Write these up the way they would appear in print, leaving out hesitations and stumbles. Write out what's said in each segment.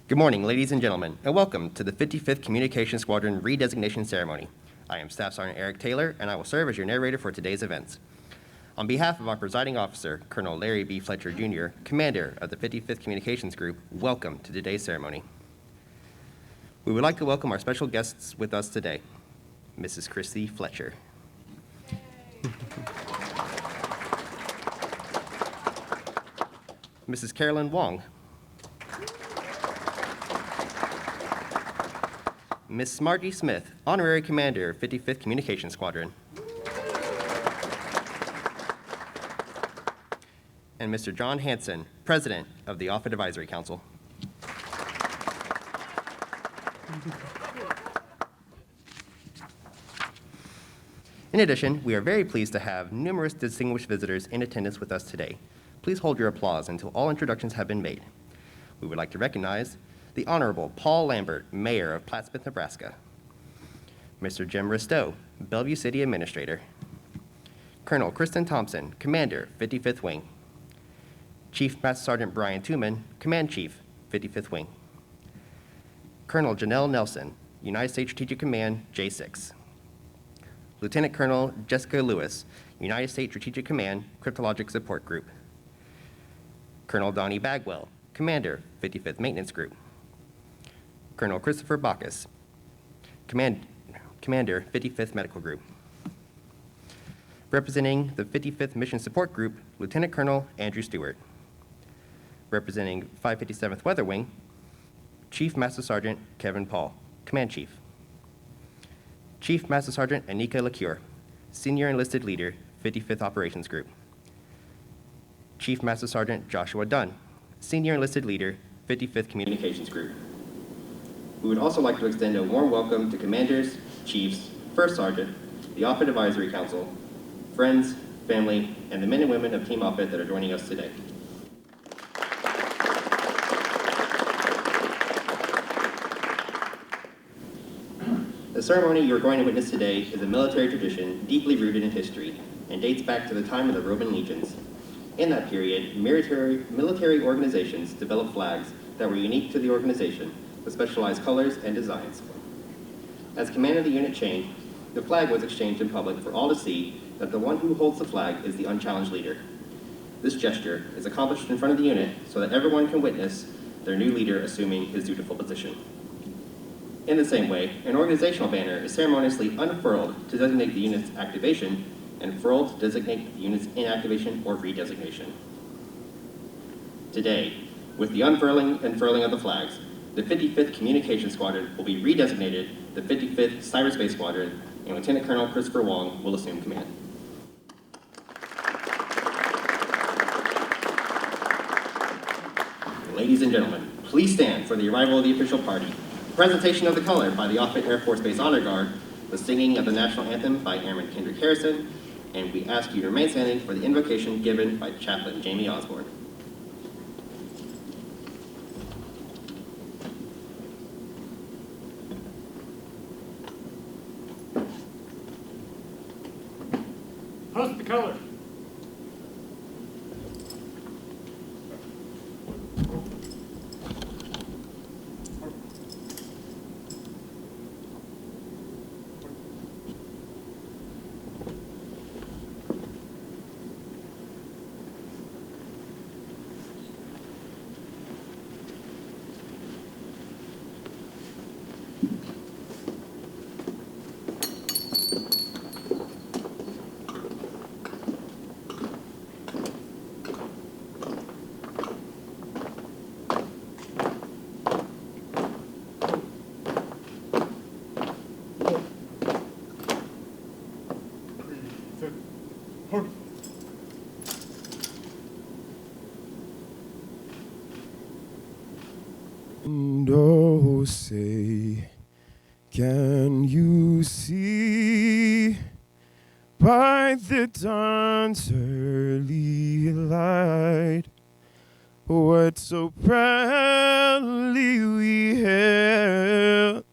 Good morning, ladies and gentlemen, and welcome to the 55th Communications Squadron Redesignation Ceremony. I am Staff Sergeant Eric Taylor, and I will serve as your narrator for today's events. On behalf of our presiding officer, Colonel Larry B. Fletcher, Jr., Commander of the 55th Communications Group, welcome to today's ceremony. We would like to welcome our special guests with us today, Mrs. Christy Fletcher. Mrs. Carolyn Wong. Ms. Margie Smith, Honorary Commander, 55th Communications Squadron. And Mr. John Hanson, President of the Offutt Advisory Council. In addition, we are very pleased to have numerous distinguished visitors in attendance with us today. Please hold your applause until all introductions have been made. We would like to recognize the Honorable Paul Lambert, Mayor of Plattsmouth, Nebraska. Mr. Jim Ristow, Bellevue City Administrator. Colonel Kristen Thompson, Commander, 55th Wing. Chief Master Sergeant Brian Tooman, Command Chief, 55th Wing. Colonel Janelle Nelson, United States Strategic Command, J6. Lieutenant Colonel Jessica Lewis, United States Strategic Command, Cryptologic Support Group. Colonel Donnie Bagwell, Commander, 55th Maintenance Group. Colonel Christopher Bacchus, Commander, 55th Medical Group. Representing the 55th Mission Support Group, Lieutenant Colonel Andrew Stewart. Representing 557th Weather Wing, Chief Master Sergeant Kevin Paul, Command Chief. Chief Master Sergeant Anika LaCure, Senior Enlisted Leader, 55th Operations Group. Chief Master Sergeant Joshua Dunn, Senior Enlisted Leader, 55th Communications Group. We would also like to extend a warm welcome to Commanders, Chiefs, First Sergeant, the Offutt Advisory Council, friends, family, and the men and women of Team Offutt that are joining us today. The ceremony you are going to witness today is a military tradition deeply rooted in history and dates back to the time of the Roman legions. In that period, military organizations developed flags that were unique to the organization with specialized colors and designs. As command of the unit changed, the flag was exchanged in public for all to see that the one who holds the flag is the unchallenged leader. This gesture is accomplished in front of the unit so that everyone can witness their new leader assuming his dutiful position. In the same way, an organizational banner is ceremoniously unfurled to designate the unit's activation and furled to designate the unit's inactivation or redesignation. Today, with the unfurling and furling of the flags, the 55th Communications Squadron will be redesignated the 55th Cyberspace Squadron, and Lieutenant Colonel Christopher Wong will assume command. Ladies and gentlemen, please stand for the arrival of the official party. The presentation of the color by the Offutt Air Force Base Honor Guard, the singing of the National Anthem by Airman Kendrick Harrison, and we ask you to remain standing for the invocation given by Chaplain Jamie Osborne. Host the color. Oh, say, can you see by the dawn's early light what so proudly we held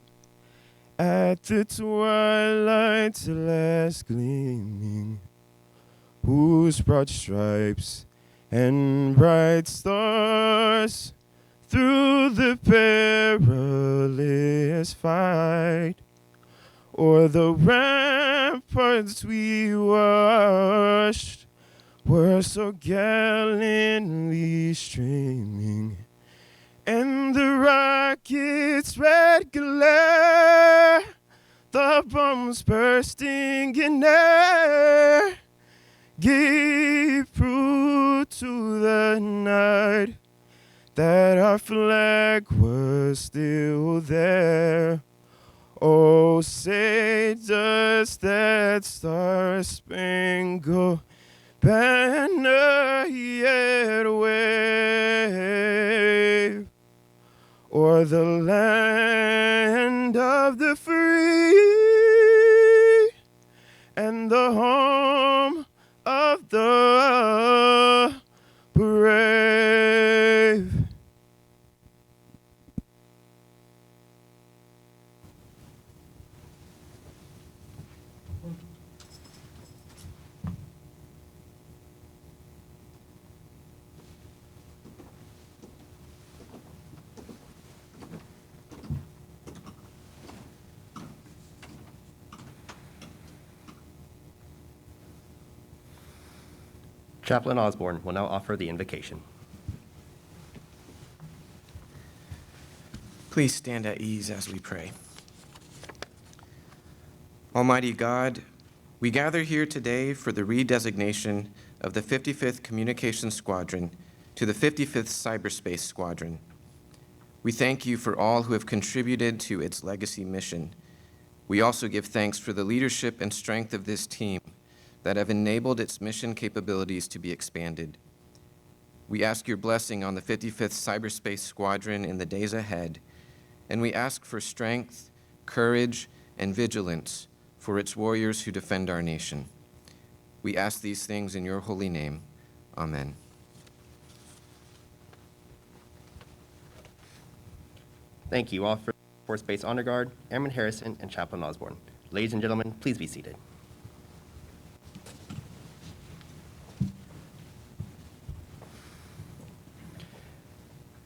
at the twilight's last gleaming, whose broad stripes and bright stars through the perilous fight, o'er the ramparts we watched were so gallantly streaming, and the rockets' red glare, the bombs bursting in air, gave proof to the night that our flag was still there. Oh, say does that star-spangled banner yet wave o'er the land of the free and the home of the brave. Chaplain Osborne will now offer the invocation. Please stand at ease as we pray. Almighty God, we gather here today for the redesignation of the 55th Communications Squadron to the 55th Cyberspace Squadron. We thank you for all who have contributed to its legacy mission. We also give thanks for the leadership and strength of this team that have enabled its mission capabilities to be expanded. We ask your blessing on the 55th Cyberspace Squadron in the days ahead, and we ask for strength, courage, and vigilance for its warriors who defend our nation. We ask these things in your holy name. Amen. Thank you all for Force Base Honor Guard, Airman Harrison, and Chaplain Osborne. Ladies and gentlemen, please be seated.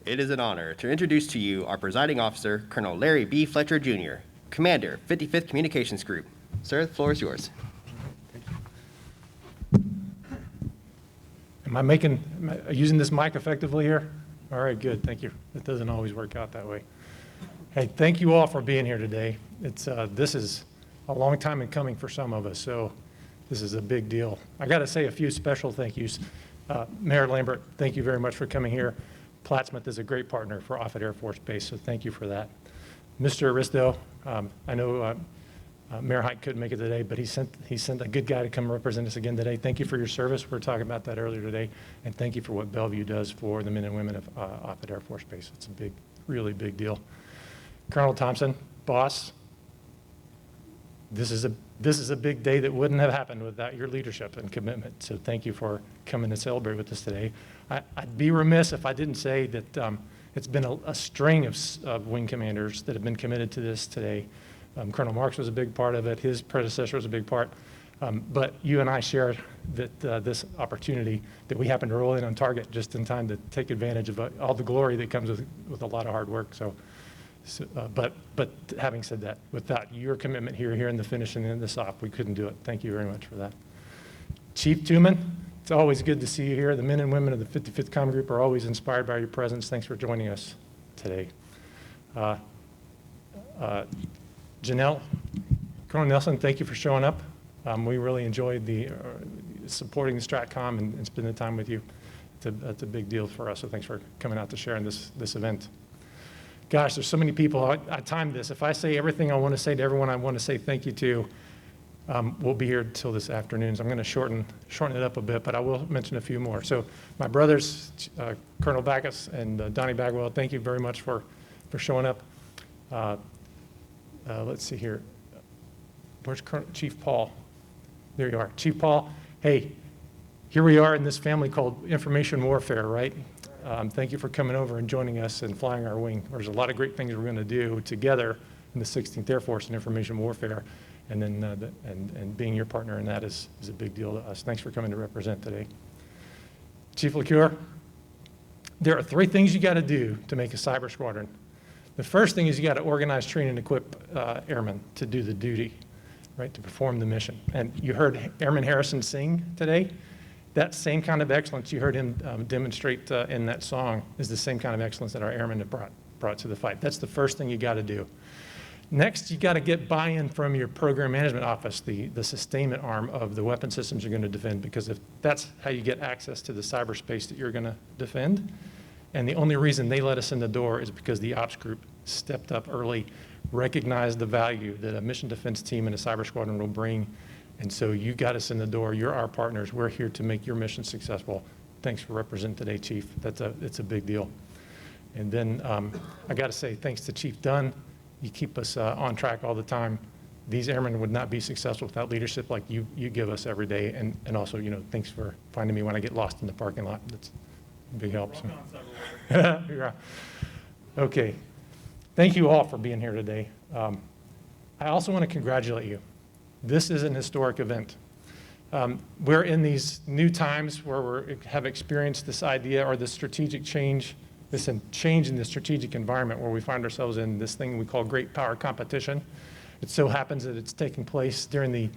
It is an honor to introduce to you our presiding officer, Colonel Larry B. Fletcher, Jr., Commander, 55th Communications Group. Sir, the floor is yours. Am I using this mic effectively here? All right, good, thank you. It doesn't always work out that way. Hey, thank you all for being here today. This is a long time in coming for some of us, so this is a big deal. I got to say a few special thank yous. Mayor Lambert, thank you very much for coming here. Plattsmouth is a great partner for Offutt Air Force Base, so thank you for that. Mr. Aristo, I know Mayor Hike couldn't make it today, but he sent a good guy to come represent us again today. Thank you for your service. We were talking about that earlier today, and thank you for what Bellevue does for the men and women of Offutt Air Force Base. It's a big, really big deal. Colonel Thompson, boss, this is a big day that wouldn't have happened without your leadership and commitment. So thank you for coming to celebrate with us today. I'd be remiss if I didn't say that it's been a string of wing commanders that have been committed to this today. Colonel Marks was a big part of it. His predecessor was a big part. But you and I share that this opportunity that we happened to roll in on target just in time to take advantage of all the glory that comes with a lot of hard work. But having said that, without your commitment here in the finishing and this op, we couldn't do it. Thank you very much for that. Chief Tuman, it's always good to see you here. The men and women of the 55th Com Group are always inspired by your presence. Thanks for joining us today. Janelle, Colonel Nelson, thank you for showing up. We really enjoyed supporting the StratCom and spending time with you. That's a big deal for us, so thanks for coming out to share in this event. Gosh, there's so many people. I timed this. If I say everything I want to say to everyone I want to say thank you to, we'll be here till this afternoon. So I'm going to shorten it up a bit, but I will mention a few more. So my brothers, Colonel Backus and Donnie Bagwell, thank you very much for showing up. Let's see here. Where's Chief Paul? There you are. Chief Paul, hey, here we are in this family called information warfare, right? Thank you for coming over and joining us and flying our wing. There's a lot of great things we're going to do together in the 16th Air Force in information warfare, and then and being your partner in that is a big deal to us. Thanks for coming to represent today. Chief LeCure, There are three things you got to do to make a cyber squadron. The first thing is you got to organize, train, and equip airmen to do the duty, right, to perform the mission. And you heard Airman Harrison sing today. That same kind of excellence you heard him demonstrate in that song is the same kind of excellence that our airmen have brought to the fight. That's the first thing you got to do. Next, you got to get buy-in from your program management office, the sustainment arm of the weapon systems you're going to defend, because if that's how you get access to the cyberspace that you're going to defend. And the only reason they let us in the door is because the ops group stepped up early, recognized the value that a mission defense team and a cyber squadron will bring. And so you got us in the door. You're our partners. We're here to make your mission successful. Thanks for representing today, Chief. It's a big deal. And then I got to say thanks to Chief Dunn. You keep us on track all the time. These airmen would not be successful without leadership like you give us every day. And also, thanks for finding me when I get lost in the parking lot. That's a big help. So. Okay. Thank you all for being here today. I also want to congratulate you. This is an historic event. We're in these new times where we have experienced this idea or this strategic change, this change in the strategic environment where we find ourselves in this thing we call great power competition. It so happens that it's taking place during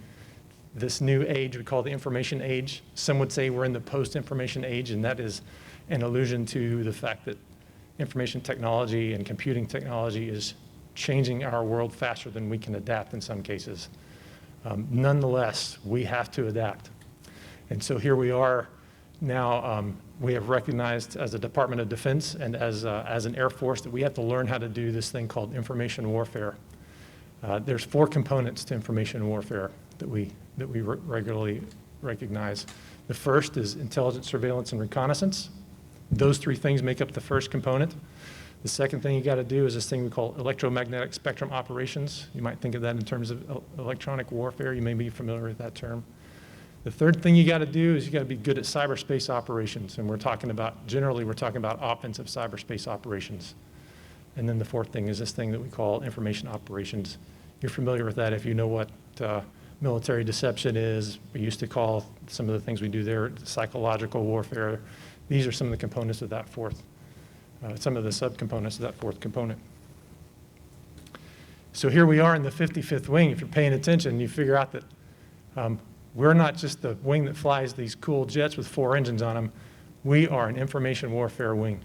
this new age we call the information age. Some would say we're in the post-information age, and that is an allusion to the fact that information technology and computing technology is changing our world faster than we can adapt in some cases. Nonetheless, we have to adapt. And so here we are now. We have recognized as a Department of Defense and as an Air Force that we have to learn how to do this thing called information warfare. There's 4 components to information warfare that we regularly recognize. The first is intelligence, surveillance, and reconnaissance. Those 3 things make up the first component. The second thing you got to do is this thing we call electromagnetic spectrum operations. You might think of that in terms of electronic warfare. You may be familiar with that term. The third thing you got to do is you got to be good at cyberspace operations. And generally we're talking about offensive cyberspace operations. And then the fourth thing is this thing that we call information operations. You're familiar with that if you know what military deception is. We used to call some of the things we do there psychological warfare. These are some of the components of that some of the subcomponents of that fourth component. So here we are in the 55th Wing. If you're paying attention, you figure out that we're not just the wing that flies these cool jets with 4 engines on them. We are an information warfare wing.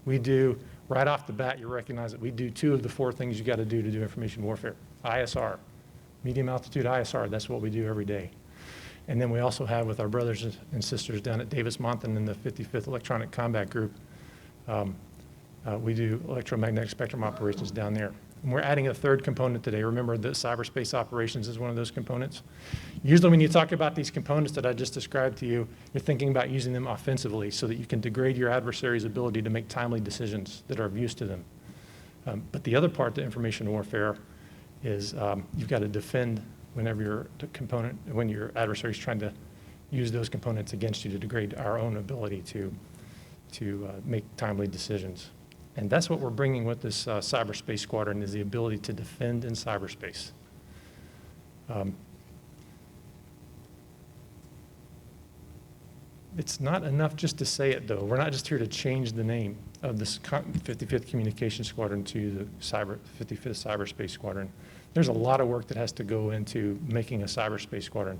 We do, right off the bat, you recognize that we do 2 of the 4 things you got to do information warfare. ISR, medium altitude ISR, that's what we do every day. And then we also have with our brothers and sisters down at Davis-Monthan in the 55th Electronic Combat Group, we do electromagnetic spectrum operations down there. And we're adding a third component today. Remember that cyberspace operations is one of those components. Usually when you talk about these components that I just described to you, you're thinking about using them offensively so that you can degrade your adversary's ability to make timely decisions that are of use to them. But the other part to information warfare is you've got to defend when your adversary is trying to use those components against you to degrade our own ability to make timely decisions. And that's what we're bringing with this cyberspace squadron is the ability to defend in cyberspace. It's not enough just to say it, though. We're not just here to change the name of this 55th Communications Squadron to the 55th Cyberspace Squadron. There's a lot of work that has to go into making a cyberspace squadron.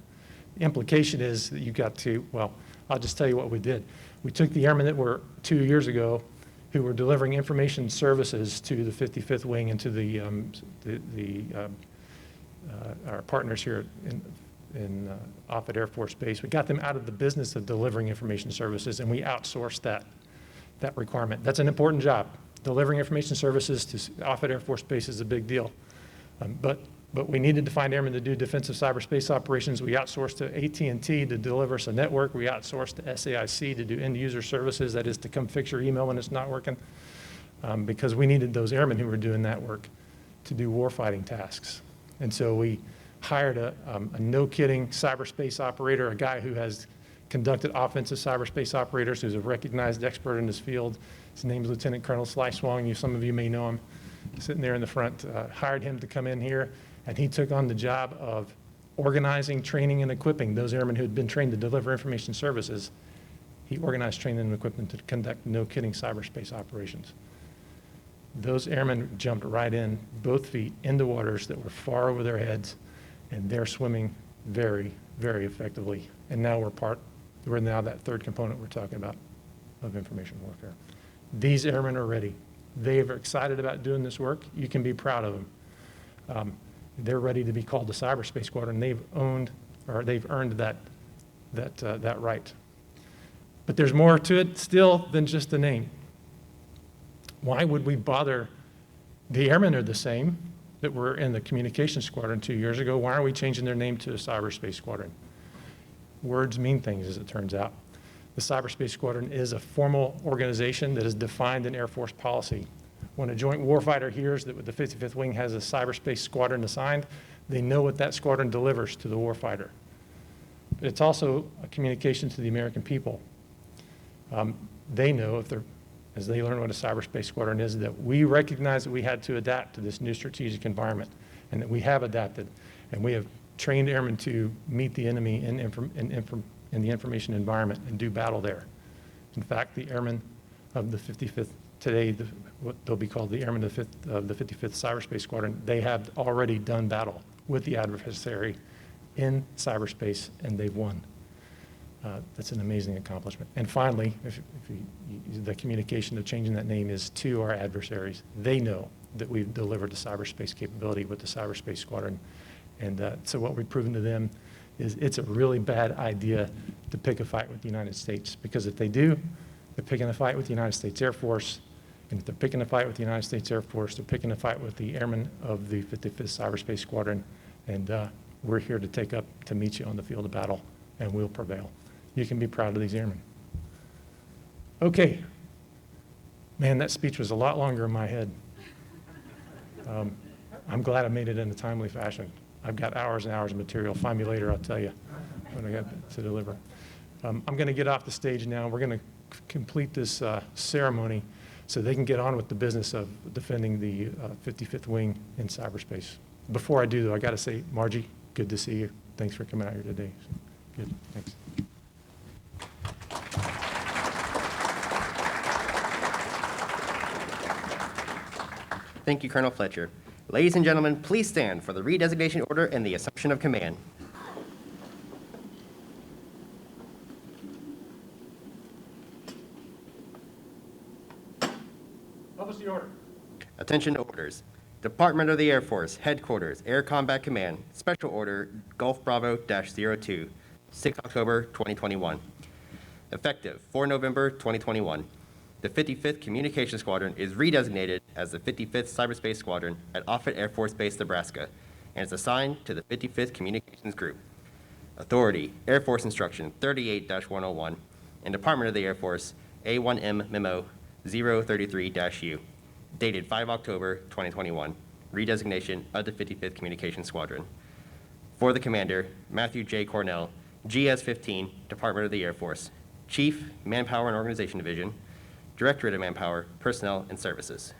The implication is that you got to, well, I'll just tell you what we did. We took the airmen that were 2 years ago who were delivering information services to the 55th Wing and to our partners here in Offutt Air Force Base. We got them out of the business of delivering information services, and we outsourced that requirement. That's an important job. Delivering information services to Offutt Air Force Base is a big deal. But we needed to find airmen to do defensive cyberspace operations. We outsourced to AT&T to deliver us a network. We outsourced to SAIC to do end-user services, that is to come fix your email when it's not working, because we needed those airmen who were doing that work to do warfighting tasks. And so we hired a no-kidding cyberspace operator, a guy who has conducted offensive cyberspace operators, who's a recognized expert in his field. His name is Lieutenant Colonel Sly Swong. Some of you may know him, sitting there in the front. Hired him to come in here, and he took on the job of organizing, training, and equipping those airmen who had been trained to deliver information services. He organized, trained, and equipped them to conduct no-kidding cyberspace operations. Those airmen jumped right in, both feet, into waters that were far over their heads, and they're swimming very, very effectively. And now we're now that third component we're talking about of information warfare. These airmen are ready. They are excited about doing this work. You can be proud of them. They're ready to be called the Cyberspace Squadron. They've earned that right. But there's more to it still than just the name. Why would we bother? The airmen are the same that were in the Communications Squadron 2 years ago. Why are we changing their name to the Cyberspace Squadron? Words mean things, as it turns out. The Cyberspace Squadron is a formal organization that is defined in Air Force policy. When a joint warfighter hears that the 55th Wing has a cyberspace squadron assigned, they know what that squadron delivers to the warfighter. But it's also a communication to the American people. They know, as they learn what a cyberspace squadron is, that we recognize that we had to adapt to this new strategic environment, and that we have adapted, and we have trained airmen to meet the enemy in the information environment and do battle there. In fact, the airmen of the 55th today, what they'll be called the airmen of the 55th Cyberspace Squadron, they have already done battle with the adversary in cyberspace, and they've won. That's an amazing accomplishment. And finally, the communication of changing that name is to our adversaries. They know that we've delivered the cyberspace capability with the Cyberspace Squadron. And so what we've proven to them is it's a really bad idea to pick a fight with the United States, because if they do, they're picking a fight with the United States Air Force. And if they're picking a fight with the United States Air Force, they're picking a fight with the airmen of the 55th Cyberspace Squadron. And we're here to meet you on the field of battle, and we'll prevail. You can be proud of these airmen. Okay. Man, that speech was a lot longer in my head. I'm glad I made it in a timely fashion. I've got hours and hours of material. Find me later, I'll tell you what I got to deliver. I'm going to get off the stage now. We're going to complete this ceremony so they can get on with the business of defending the 55th Wing in cyberspace. Before I do, though, I got to say, Margie, good to see you. Thanks for coming out here today. Good, thanks. Thank you, Colonel Fletcher. Ladies and gentlemen, please stand for the redesignation order and the assumption of command. Publish the order. Attention orders. Department of the Air Force, Headquarters, Air Combat Command, Special Order Gulf Bravo-02, 6 October 2021. Effective 4 November 2021. The 55th Communications Squadron is redesignated as the 55th Cyberspace Squadron at Offutt Air Force Base, Nebraska, and is assigned to the 55th Communications Group. Authority, Air Force Instruction 38-101, and Department of the Air Force A1M Memo 033-U, dated 5 October 2021, redesignation of the 55th Communications Squadron. For the Commander, Matthew J. Cornell, GS-15, Department of the Air Force, Chief, Manpower and Organization Division, Directorate of Manpower, Personnel and Services.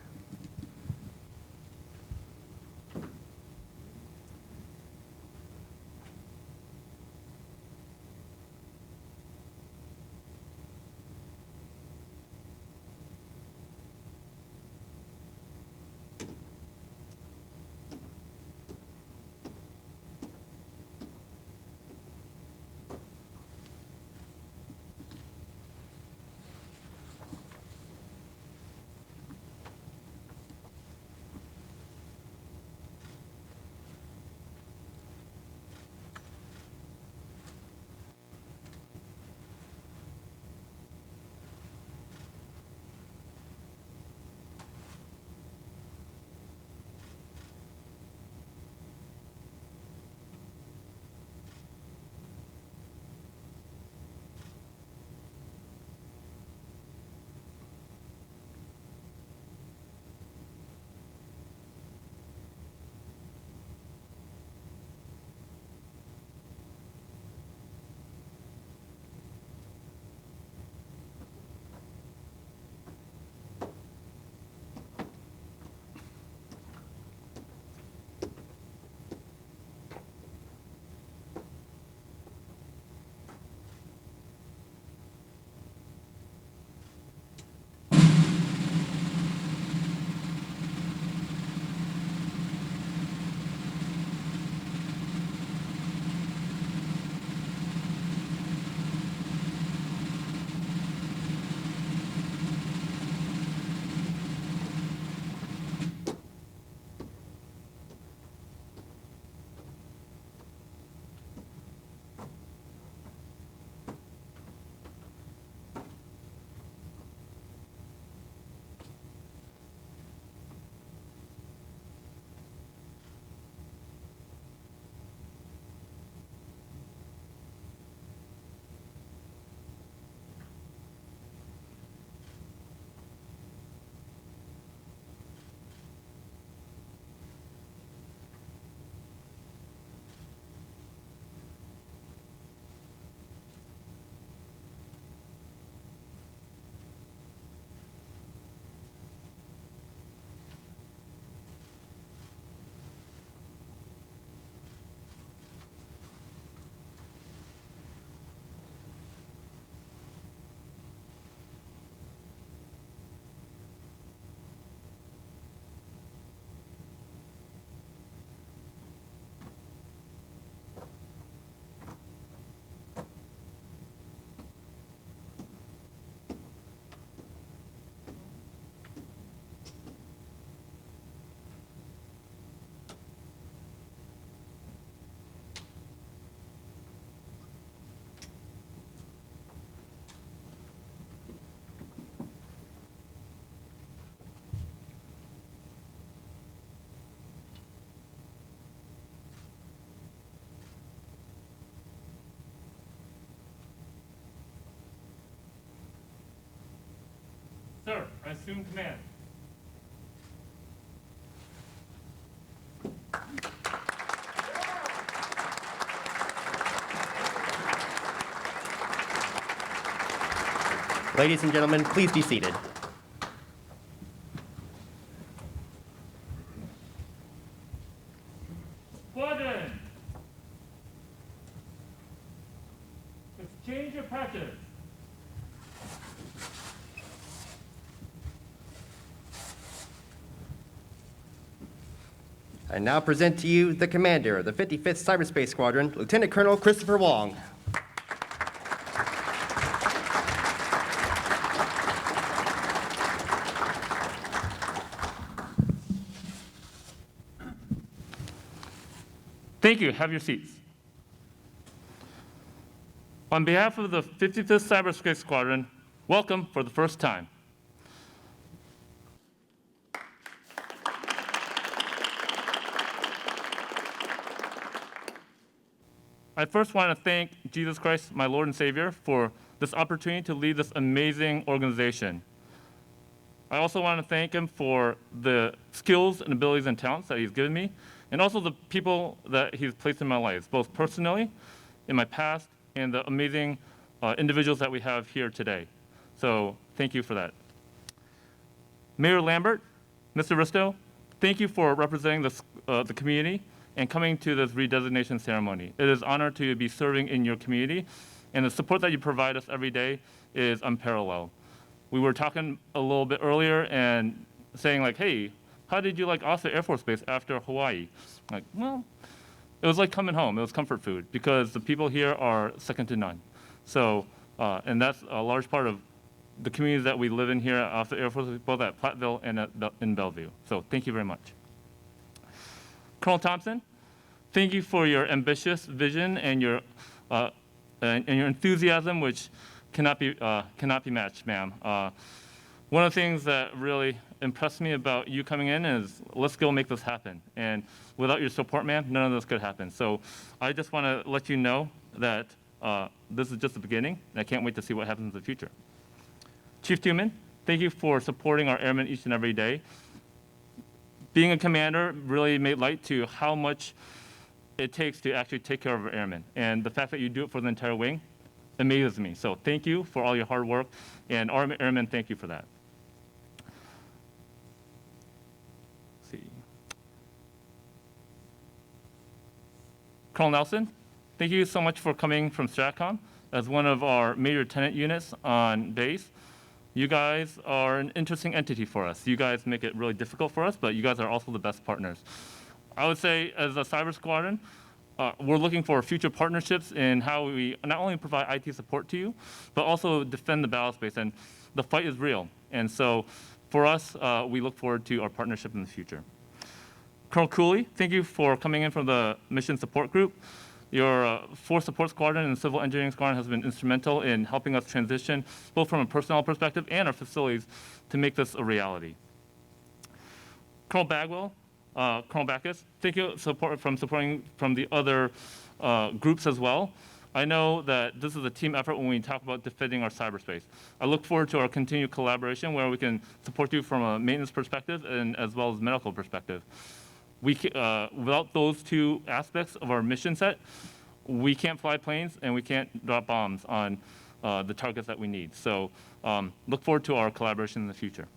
Sir, I assume command. Ladies and gentlemen, please be seated. Squadron! Exchange your patches. I now present to you the commander of the 55th Cyberspace Squadron, Lieutenant Colonel Christopher Wong. Thank you. Have your seats. On behalf of the 55th Cyberspace Squadron, welcome for the first time. I first want to thank Jesus Christ, my Lord and Savior, for this opportunity to lead this amazing organization. I also want to thank him for the skills and abilities and talents that he's given me, and also the people that he's placed in my life, both personally, in my past, and the amazing individuals that we have here today. So thank you for that. Mayor Lambert, Mr. Risto, thank you for representing the community and coming to this redesignation ceremony. It is an honor to be serving in your community, and the support that you provide us every day is unparalleled. We were talking a little bit earlier and saying like, hey, how did you like Offutt Air Force Base after Hawaii? Like, well, it was like coming home. It was comfort food because the people here are second to none. So, and that's a large part of the communities that we live in here at Offutt Air Force Base, both at Platteville and in Bellevue. So thank you very much. Colonel Thompson, thank you for your ambitious vision and your enthusiasm, which cannot be matched, ma'am. One of the things that really impressed me about you coming in is let's go make this happen. And without your support, ma'am, none of this could happen. So I just want to let you know that this is just the beginning, and I can't wait to see what happens in the future. Chief Tuman, thank you for supporting our airmen each and every day. Being a commander really made light to how much it takes to actually take care of our airmen. And the fact that you do it for the entire wing amazes me. So thank you for all your hard work, and our airmen, thank you for that. Let's see. Colonel Nelson, thank you so much for coming from STRATCOM as one of our major tenant units on base. You guys are an interesting entity for us. You guys make it really difficult for us, but you guys are also the best partners. I would say as a cyber squadron, we're looking for future partnerships in how we not only provide IT support to you, but also defend the battle space. And the fight is real. And so for us, we look forward to our partnership in the future. Colonel Cooley, thank you for coming in from the Mission Support Group. Your Force Support Squadron and Civil Engineering Squadron has been instrumental in helping us transition, both from a personnel perspective and our facilities, to make this a reality. Colonel Bagwell, Colonel Backus, thank you for supporting from the other groups as well. I know that this is a team effort when we talk about defending our cyberspace. I look forward to our continued collaboration where we can support you from a maintenance perspective and as well as medical perspective. Without those two aspects of our mission set, we can't fly planes and we can't drop bombs on the targets that we need. So look forward to our collaboration in the future.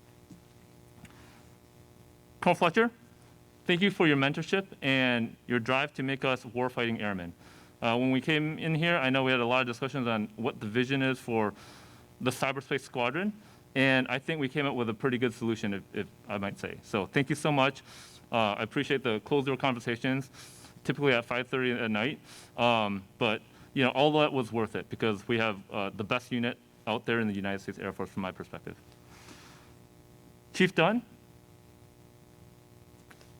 Colonel Fletcher, thank you for your mentorship and your drive to make us warfighting airmen. When we came in here, I know we had a lot of discussions on what the vision is for the Cyberspace Squadron, and I think we came up with a pretty good solution, if I might say. So thank you so much. I appreciate the closed-door conversations, typically at 5:30 at night. But you know, all that was worth it because we have the best unit out there in the United States Air Force from my perspective. Chief Dunn.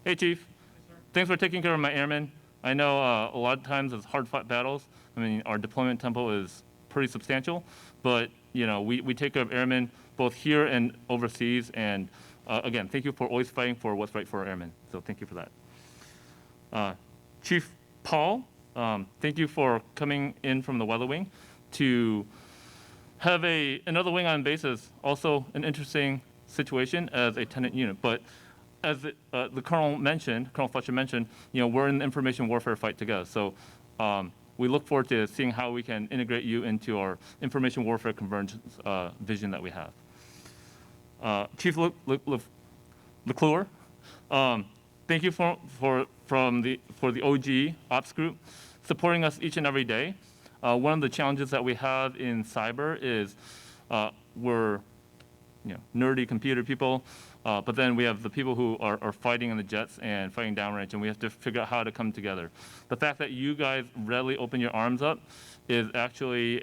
Hey, Chief. Hey, thanks for taking care of my airmen. I know a lot of times it's hard-fought battles. I mean, our deployment tempo is pretty substantial, but you know, we take care of airmen both here and overseas. And again, thank you for always fighting for what's right for our airmen. So thank you for that. Chief Paul, thank you for coming in from the Weather Wing to have another wing on base is also an interesting situation as a tenant unit. But as the Colonel Fletcher mentioned, we're in the information warfare fight together. So we look forward to seeing how we can integrate you into our information warfare convergence vision that we have. Chief LeClure, thank you for the OG Ops group supporting us each and every day. One of the challenges that we have in cyber is we're nerdy computer people, but then we have the people who are fighting in the jets and fighting downrange, and we have to figure out how to come together. The fact that you guys readily open your arms up is actually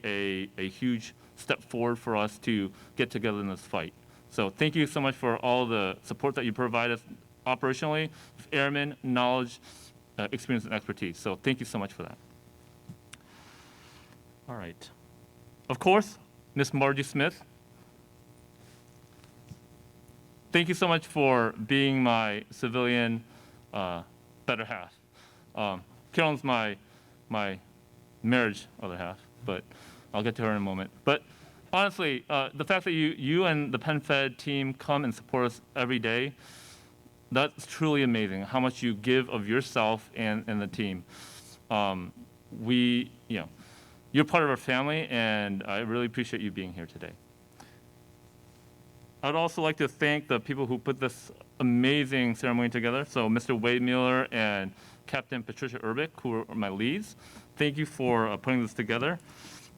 a huge step forward for us to get together in this fight. So thank you so much for all the support that you provide us operationally, airmen, knowledge, experience, and expertise. So thank you so much for that. All right. Of course, Miss Margie Smith. Thank you so much for being my civilian better half. Carolyn's my marriage other half, but I'll get to her in a moment. But honestly, the fact that you and the PenFed team come and support us every day, that's truly amazing. How much you give of yourself and the team. You're part of our family, and I really appreciate you being here today. I'd also like to thank the people who put this amazing ceremony together. So Mr. Wade Mueller and Captain Patricia Urbick, who are my leads. Thank you for putting this together.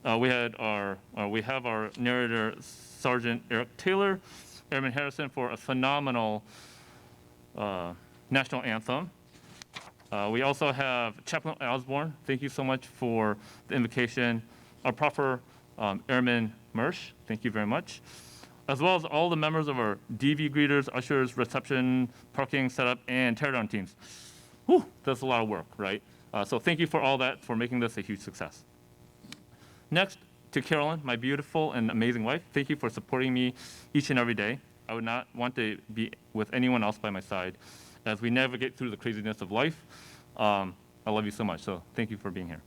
We have our narrator, Sergeant Eric Taylor, Airman Harrison for a phenomenal National Anthem. We also have Chaplain Osborne. Thank you so much for the invocation. Our proper Airman Mersch, thank you very much. As well as all the members of our DV greeters, ushers, reception, parking, setup, and teardown teams. Whew, that's a lot of work, right? So thank you for all that, for making this a huge success. Next, to Carolyn, my beautiful and amazing wife. Thank you for supporting me each and every day. I would not want to be with anyone else by my side as we navigate through the craziness of life. I love you so much, so thank you for being here.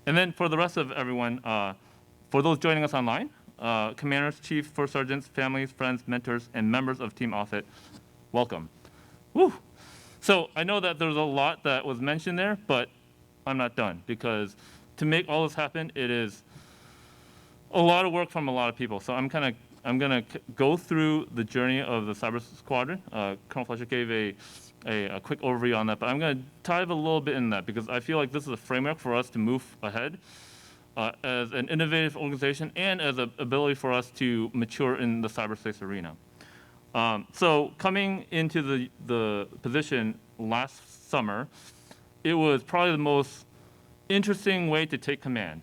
And then for the rest of everyone, for those joining us online, commanders, chiefs, first sergeants, families, friends, mentors, and members of Team Offutt, welcome. Woo! So I know that there's a lot that was mentioned there, but I'm not done, because to make all this happen, it is a lot of work from a lot of people. So I'm gonna go through the journey of the Cyber Squadron. Colonel Fletcher gave a quick overview on that, but I'm gonna dive a little bit in that, because I feel like this is a framework for us to move ahead as an innovative organization and as an ability for us to mature in the cyberspace arena. So coming into the position last summer, it was probably the most interesting way to take command.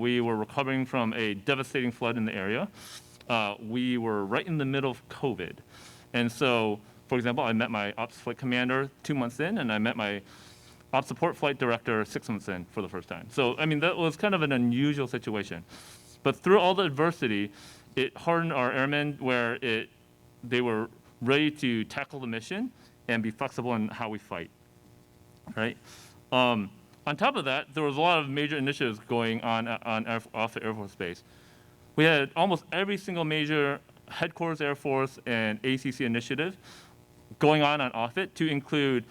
We were recovering from a devastating flood in the area. We were right in the middle of COVID. And so, for example, I met my ops flight commander 2 months in, and I met my ops support flight director 6 months in for the first time. So, I mean, that was kind of an unusual situation. But through all the adversity, it hardened our airmen where they were ready to tackle the mission and be flexible in how we fight, right? On top of that, there was a lot of major initiatives going on off the Air Force Base. We had almost every single major headquarters Air Force and ACC initiative going on Offutt, to include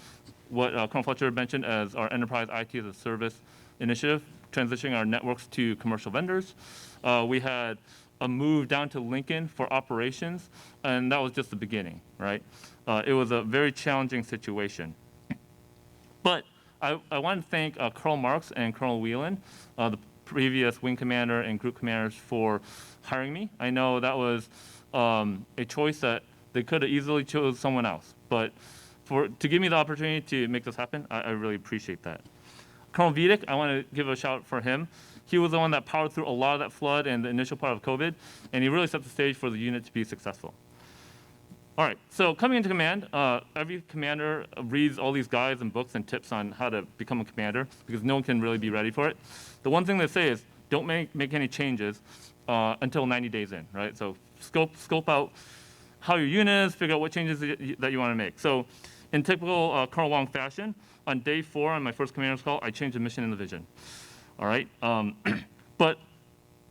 what Colonel Fletcher mentioned as our Enterprise IT as a Service initiative, transitioning our networks to commercial vendors. We had a move down to Lincoln for operations, and that was just the beginning, right? It was a very challenging situation. But I want to thank Colonel Marks and Colonel Whelan, the previous wing commander and group commanders, for hiring me. I know that was a choice that they could have easily chose someone else, but to give me the opportunity to make this happen, I really appreciate that. Colonel Vidic, I want to give a shout out for him. He was the one that powered through a lot of that flood and the initial part of COVID, and he really set the stage for the unit to be successful. All right, so coming into command, every commander reads all these guides and books and tips on how to become a commander, because no one can really be ready for it. The one thing they say is don't make any changes until 90 days in, right? So scope out how your unit is, figure out what changes that you want to make. So in typical Colonel Wong fashion, on day 4 on my first commander's call, I changed the mission and the vision. All right, but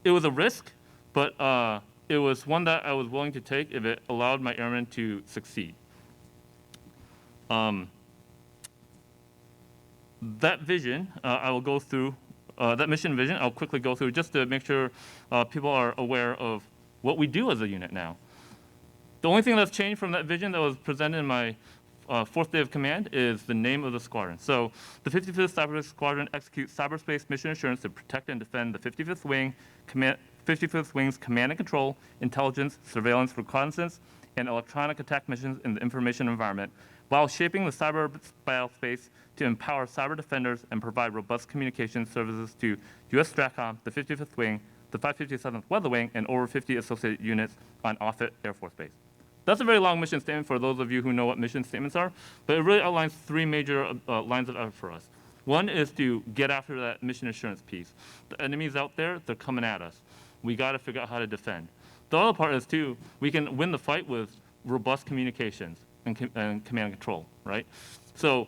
it was a risk, but it was one that I was willing to take if it allowed my airmen to succeed. That vision, I will go through, that mission vision, I'll quickly go through just to make sure people are aware of what we do as a unit now. The only thing that's changed from that vision that was presented in my fourth day of command is the name of the squadron. So the 55th Cyberspace Squadron executes cyberspace mission assurance to protect and defend the 55th Wing's command and control, intelligence, surveillance, reconnaissance, and electronic attack missions in the information environment, while shaping the cyber space to empower cyber defenders and provide robust communication services to U.S. STRATCOM, the 55th Wing, the 557th Weather Wing, and over 50 associated units on Offutt Air Force Base. That's a very long mission statement for those of you who know what mission statements are, but it really outlines three major lines of effort for us. One is to get after that mission assurance piece. The enemy's out there, they're coming at us. We got to figure out how to defend. The other part is, too, we can win the fight with robust communications and command and control, right? So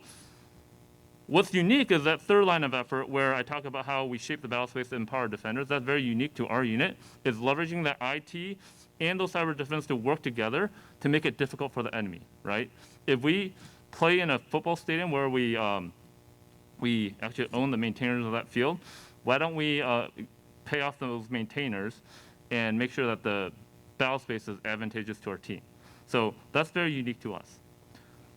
what's unique is that third line of effort where I talk about how we shape the battle space to empower defenders. That's very unique to our unit, is leveraging that IT and those cyber defense to work together to make it difficult for the enemy, right? If we play in a football stadium where we actually own the maintainers of that field, why don't we pay off those maintainers and make sure that the battle space is advantageous to our team? So that's very unique to us.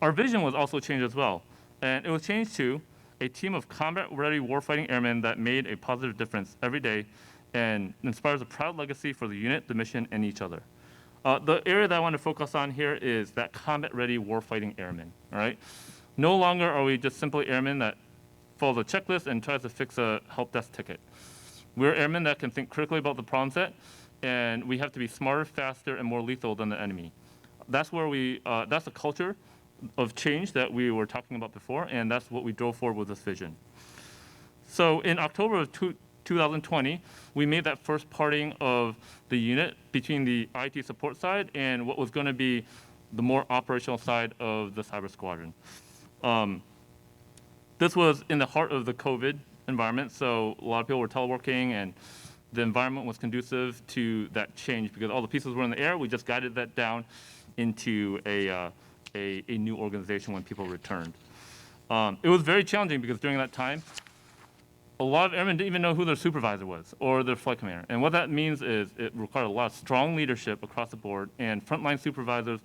Our vision was also changed as well, and it was changed to a team of combat-ready warfighting airmen that made a positive difference every day and inspires a proud legacy for the unit, the mission, and each other. The area that I want to focus on here is that combat-ready warfighting airmen, all right? No longer are we just simply airmen that follows a checklist and tries to fix a help desk ticket. We're airmen that can think critically about the problem set, and we have to be smarter, faster, and more lethal than the enemy. That's where that's the culture of change that we were talking about before, and that's what we drove forward with this vision. So in October of 2020, we made that first parting of the unit between the IT support side and what was going to be the more operational side of the cyber squadron. This was in the heart of the COVID environment, so a lot of people were teleworking, and the environment was conducive to that change because all the pieces were in the air. We just guided that down into a new organization when people returned. It was very challenging because during that time, a lot of airmen didn't even know who their supervisor was or their flight commander. And what that means is it required a lot of strong leadership across the board and frontline supervisors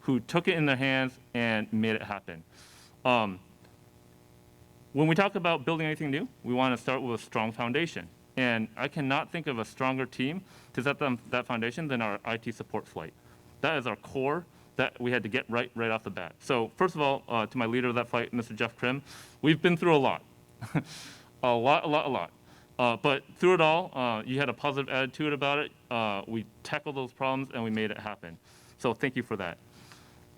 who took it in their hands and made it happen. When we talk about building anything new, we want to start with a strong foundation. And I cannot think of a stronger team to set that foundation than our IT support flight. That is our core that we had to get right off the bat. So first of all, to my leader of that flight, Mr. Jeff Krim, we've been through a lot. a lot. But through it all, you had a positive attitude about it. We tackled those problems and we made it happen. So thank you for that.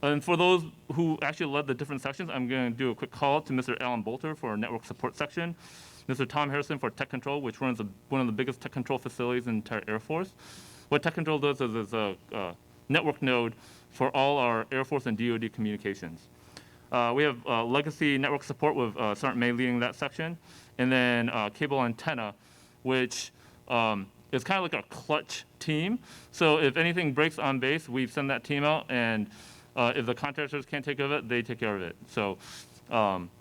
And for those who actually led the different sections, I'm going to do a quick call out to Mr. Alan Bolter for our network support section, Mr. Tom Harrison for tech control, which runs one of the biggest tech control facilities in the entire Air Force. What tech control does is it's a network node for all our Air Force and DoD communications. We have legacy network support with Sergeant May leading that section, and then cable antenna, which is kind of like our clutch team. So if anything breaks on base, we send that team out, and if the contractors can't take care of it, they take care of it. So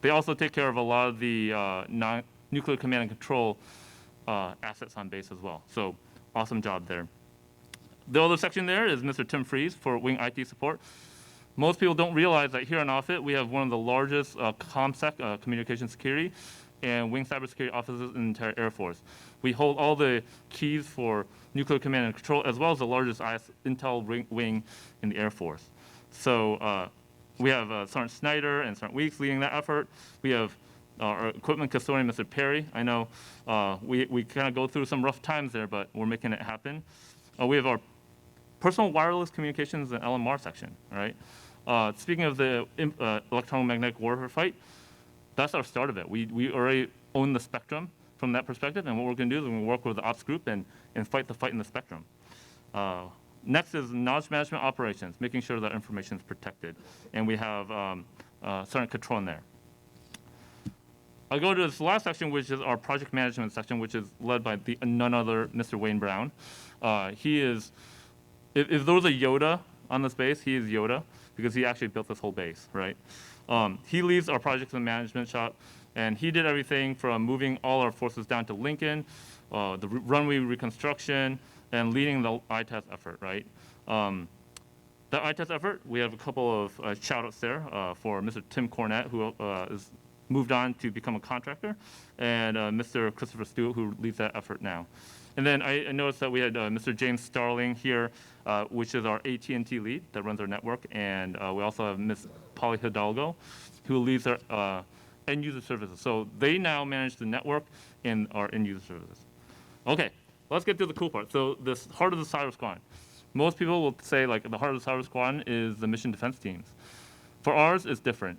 they also take care of a lot of the non-nuclear command and control assets on base as well. So awesome job there. The other section there is Mr. Tim Fries for wing IT support. Most people don't realize that here on Offutt, we have one of the largest ComSec, communication security, and wing cybersecurity offices in the entire Air Force. We hold all the keys for nuclear command and control, as well as the largest intel wing in the Air Force. So we have Sergeant Snyder and Sergeant Weeks leading that effort. We have our equipment custodian, Mr. Perry. I know we kind of go through some rough times there, but we're making it happen. We have our personal wireless communications and LMR section, all right? Speaking of the electromagnetic warfare fight, that's our start of it. We already own the spectrum from that perspective, and what we're going to do is we're going to work with the ops group and fight the fight in the spectrum. Next is knowledge management operations, making sure that information is protected, and we have Sergeant Catron there. I'll go to this last section, which is our project management section, which is led by none other Mr. Wayne Brown. He is, if there was a Yoda on this base, he is Yoda because he actually built this whole base, right? He leads our projects and management shop, and he did everything from moving all our forces down to Lincoln, the runway reconstruction, and leading the ITES effort, right? The ITES effort, we have a couple of shout-outs there for Mr. Tim Cornett, who is moved on to become a contractor, and Mr. Christopher Stewart, who leads that effort now. And then I noticed that we had Mr. James Starling here, which is our AT&T lead that runs our network, and we also have Ms. Polly Hidalgo, who leads our end-user services. So they now manage the network and our end-user services. Okay, let's get to the cool part. So this heart of the Cyber Squadron. Most people will say like the heart of the Cyber Squadron is the mission defense teams. For ours, it's different.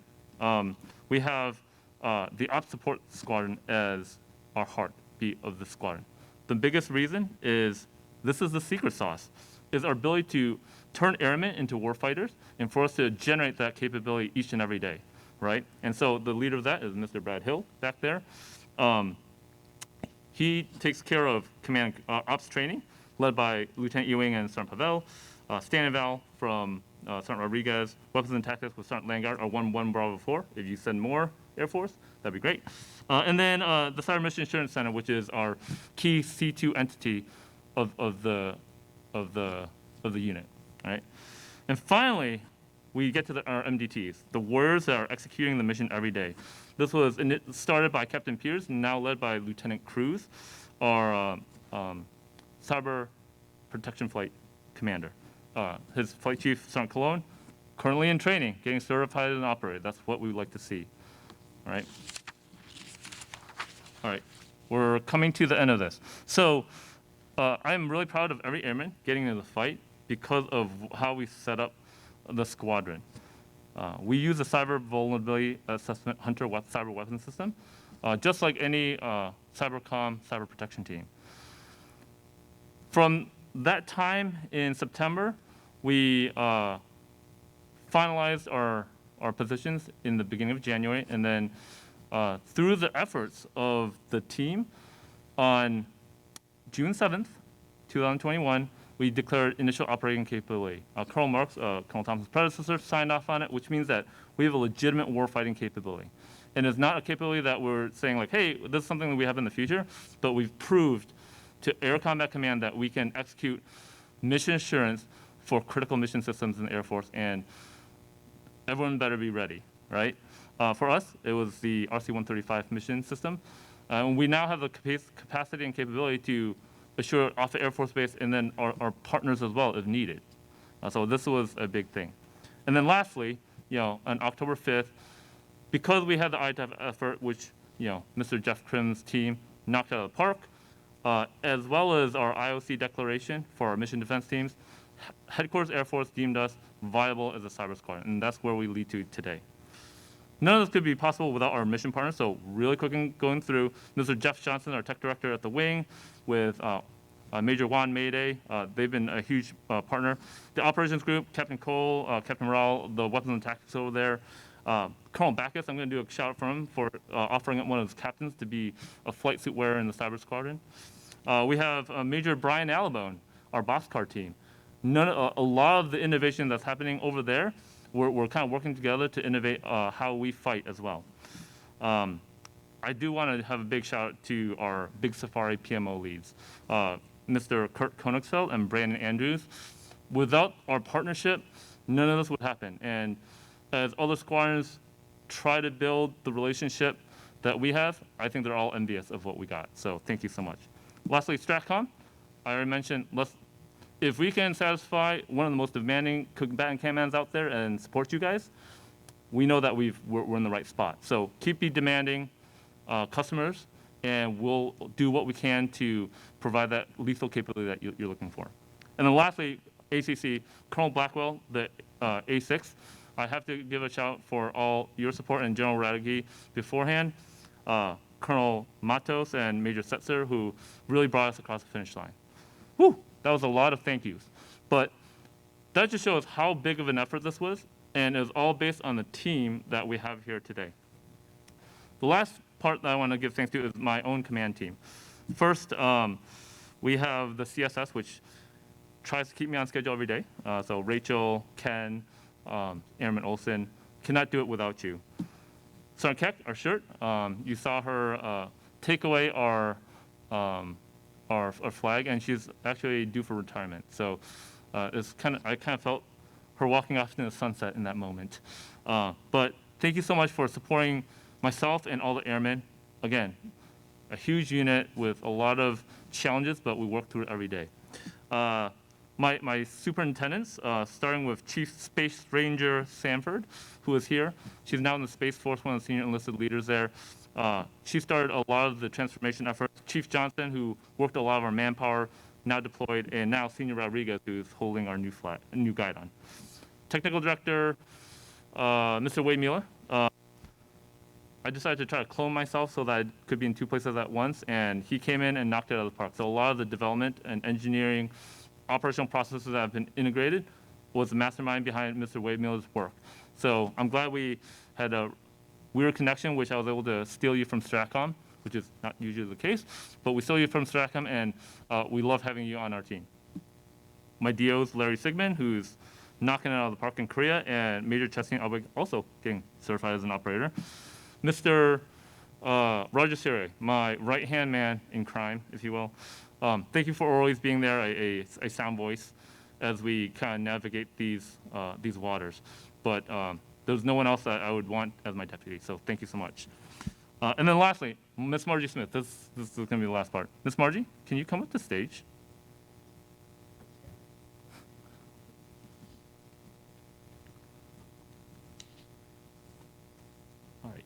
We have the Ops Support Squadron as our heartbeat of the squadron. The biggest reason is this is the secret sauce, is our ability to turn airmen into warfighters and for us to generate that capability each and every day, right? And so the leader of that is Mr. Brad Hill back there. He takes care of command ops training, led by Lieutenant Ewing and Sergeant Pavel. Stan and Val from Sergeant Rodriguez, weapons and tactics with Sergeant Langard are 1-1 Bravo 4. If you send more Air Force, that'd be great. And then the Cyber Mission Assurance Center, which is our key C2 entity of the unit, right? And finally, we get to our MDTs, the warriors that are executing the mission every day. This was started by Captain Pierce, now led by Lieutenant Cruz, our Cyber Protection Flight Commander. His Flight Chief, Sergeant Cologne, currently in training, getting certified as an operator. That's what we would like to see. All right. All right. We're coming to the end of this. So I'm really proud of every airman getting into the fight because of how we set up the squadron. We use the Cyber Vulnerability Assessment Hunter Cyber Weapons System, just like any cybercom cyber protection team. From that time in September, we finalized our positions in the beginning of January, and then through the efforts of the team, on June 7th, 2021, we declared initial operating capability. Colonel Marks, Colonel Thompson's predecessor, signed off on it, which means that we have a legitimate warfighting capability. And it's not a capability that we're saying like, hey, this is something that we have in the future, but we've proved to Air Combat Command that we can execute mission assurance for critical mission systems in the Air Force, and everyone better be ready, right? For us, it was the RC-135 mission system. We now have the capacity and capability to assure Offutt Air Force Base and then our partners as well if needed. So this was a big thing. And then lastly, on October 5th, because we had the ITEF effort, which Mr. Jeff Krim's team knocked out of the park, as well as our IOC declaration for our mission defense teams, Headquarters Air Force deemed us viable as a cyber squadron, and that's where we lead to today. None of this could be possible without our mission partners, so really quick going through, Mr. Jeff Johnson, our tech director at the wing, with Major Juan Mayday. They've been a huge partner. The operations group, Captain Cole, Captain Morale, the weapons and tactics over there. Colonel Backus, I'm going to do a shout out for him for offering up one of his captains to be a flight suit wearer in the cyber squadron. We have Major Brian Allabone, our boxcar team. A lot of the innovation that's happening over there, we're kind of working together to innovate how we fight as well. I do want to have a big shout out to our Big Safari PMO leads, Mr. Kurt Konigsfeld and Brandon Andrews. Without our partnership, none of this would happen. And as other squadrons try to build the relationship that we have, I think they're all envious of what we got. So thank you so much. Lastly, StratCom. I already mentioned, if we can satisfy one of the most demanding combatant commands out there and support you guys, we know that we're in the right spot. So keep be demanding customers, and we'll do what we can to provide that lethal capability that you're looking for. And then lastly, ACC, Colonel Blackwell, the A6. I have to give a shout for all your support and General Radke beforehand. Colonel Matos and Major Setzer, who really brought us across the finish line. Whew, that was a lot of thank yous. But that just shows how big of an effort this was, and it was all based on the team that we have here today. The last part that I want to give thanks to is my own command team. First, we have the CSS, which tries to keep me on schedule every day. So Rachel, Ken, Airman Olson, cannot do it without you. Sergeant Keck, our shirt, you saw her take away our flag, and she's actually due for retirement. So I kind of felt her walking off into the sunset in that moment. But thank you so much for supporting myself and all the airmen. Again, a huge unit with a lot of challenges, but we work through it every day. My superintendents, starting with Chief Space Ranger Sanford, who is here. She's now in the Space Force, one of the senior enlisted leaders there. She started a lot of the transformation efforts. Chief Johnson, who worked a lot of our manpower, now deployed, and now Senior Rodriguez, who's holding our new guidon. Technical Director, Mr. Wade Mueller. I decided to try to clone myself so that I could be in 2 places at once, and he came in and knocked it out of the park. So a lot of the development and engineering operational processes that have been integrated was the mastermind behind Mr. Wade Mueller's work. So I'm glad we had a weird connection, which I was able to steal you from Stratcom, which is not usually the case, but we stole you from Stratcom, and we love having you on our team. My DO's Larry Sigmund, who's knocking it out of the park in Korea, and Major Chesney Albig also getting certified as an operator. Mr. Roger Siri, my right-hand man in crime, if you will. Thank you for always being there, a sound voice, as we kind of navigate these waters. But there's no one else that I would want as my deputy, so thank you so much. And then lastly, Miss Margie Smith. This is going to be the last part. Miss Margie, can you come up to stage? All right.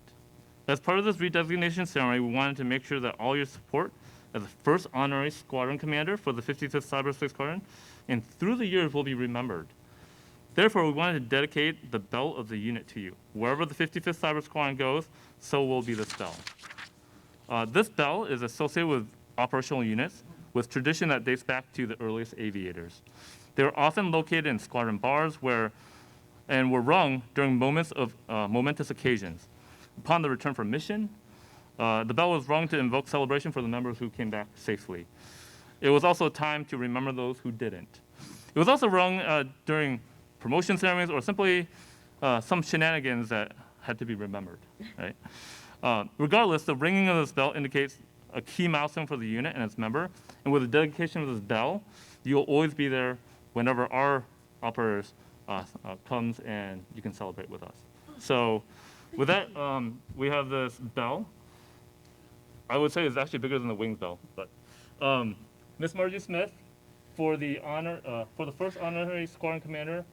As part of this redesignation ceremony, we wanted to make sure that all your support as the first honorary squadron commander for the 55th Cyberspace Squadron, and through the years will be remembered. Therefore, we wanted to dedicate the bell of the unit to you. Wherever the 55th Cyber Squadron goes, so will be this bell. This bell is associated with operational units with tradition that dates back to the earliest aviators. They were often located in squadron bars and were rung during moments of momentous occasions. Upon the return from mission, the bell was rung to invoke celebration for the members who came back safely. It was also a time to remember those who didn't. It was also rung during promotion ceremonies or simply some shenanigans that had to be remembered, right? Regardless, the ringing of this bell indicates a key milestone for the unit and its member. And with the dedication of this bell, you will always be there whenever our operators comes and you can celebrate with us. So with that, we have this bell. I would say it's actually bigger than the wings bell, but Miss Margie Smith, for the first honorary squadron commander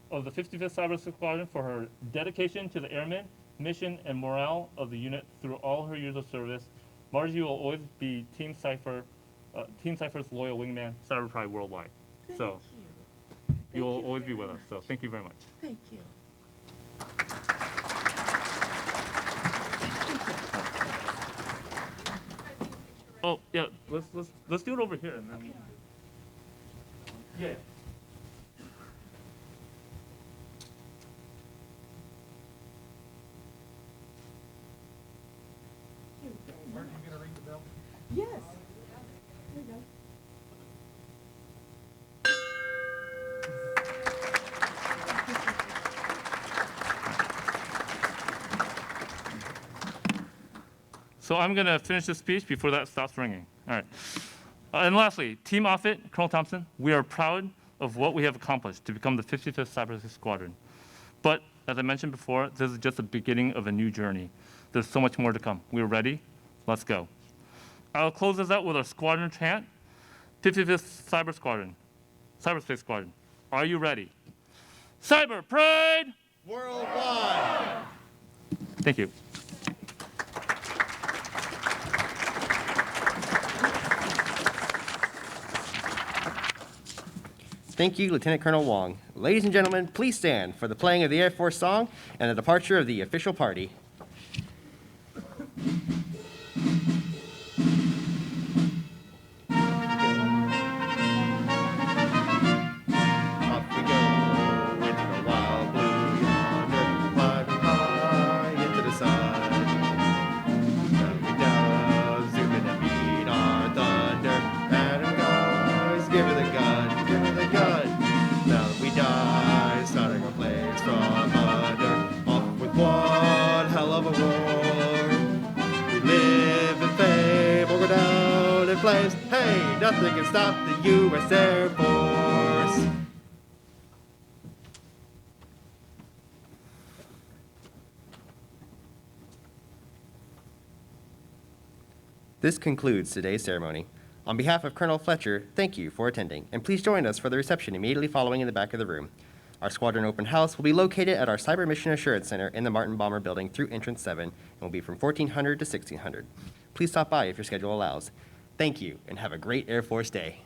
of the 55th Cyberspace Squadron, for her dedication to the airmen, mission, and morale of the unit through all her years of service. Margie will always be Team Cypher's loyal wingman, Cyber Pride worldwide. So you will always be with us. So thank you very much. Thank you. Oh yeah, let's do it over here and then. Yeah. Margie, you gonna ring the bell? Yes. There you go. So I'm going to finish this speech before that stops ringing. All right. And lastly, Team Offutt, Colonel Thompson, we are proud of what we have accomplished to become the 55th Cyberspace Squadron. But as I mentioned before, this is just the beginning of a new journey. There's so much more to come. We're ready. Let's go. I'll close this out with our squadron chant. 55th Cyberspace Squadron. Are you ready? Cyber Pride! Worldwide! Thank you. Thank you, Lieutenant Colonel Wong. Ladies and gentlemen, please stand for the playing of the Air Force song and the departure of the official party. Off we go into the wild blue yonder, flying high into the sun. flames. Hey, nothing can stop the U.S. Air Force. This concludes today's ceremony. On behalf of Colonel Fletcher, thank you for attending, and please join us for the reception immediately following in the back of the room. Our Squadron Open House will be located at our Cyber Mission Assurance Center in the Martin Bomber Building through Entrance 7 and will be from 1400 to 1600. Please stop by if your schedule allows. Thank you, and have a great Air Force Day.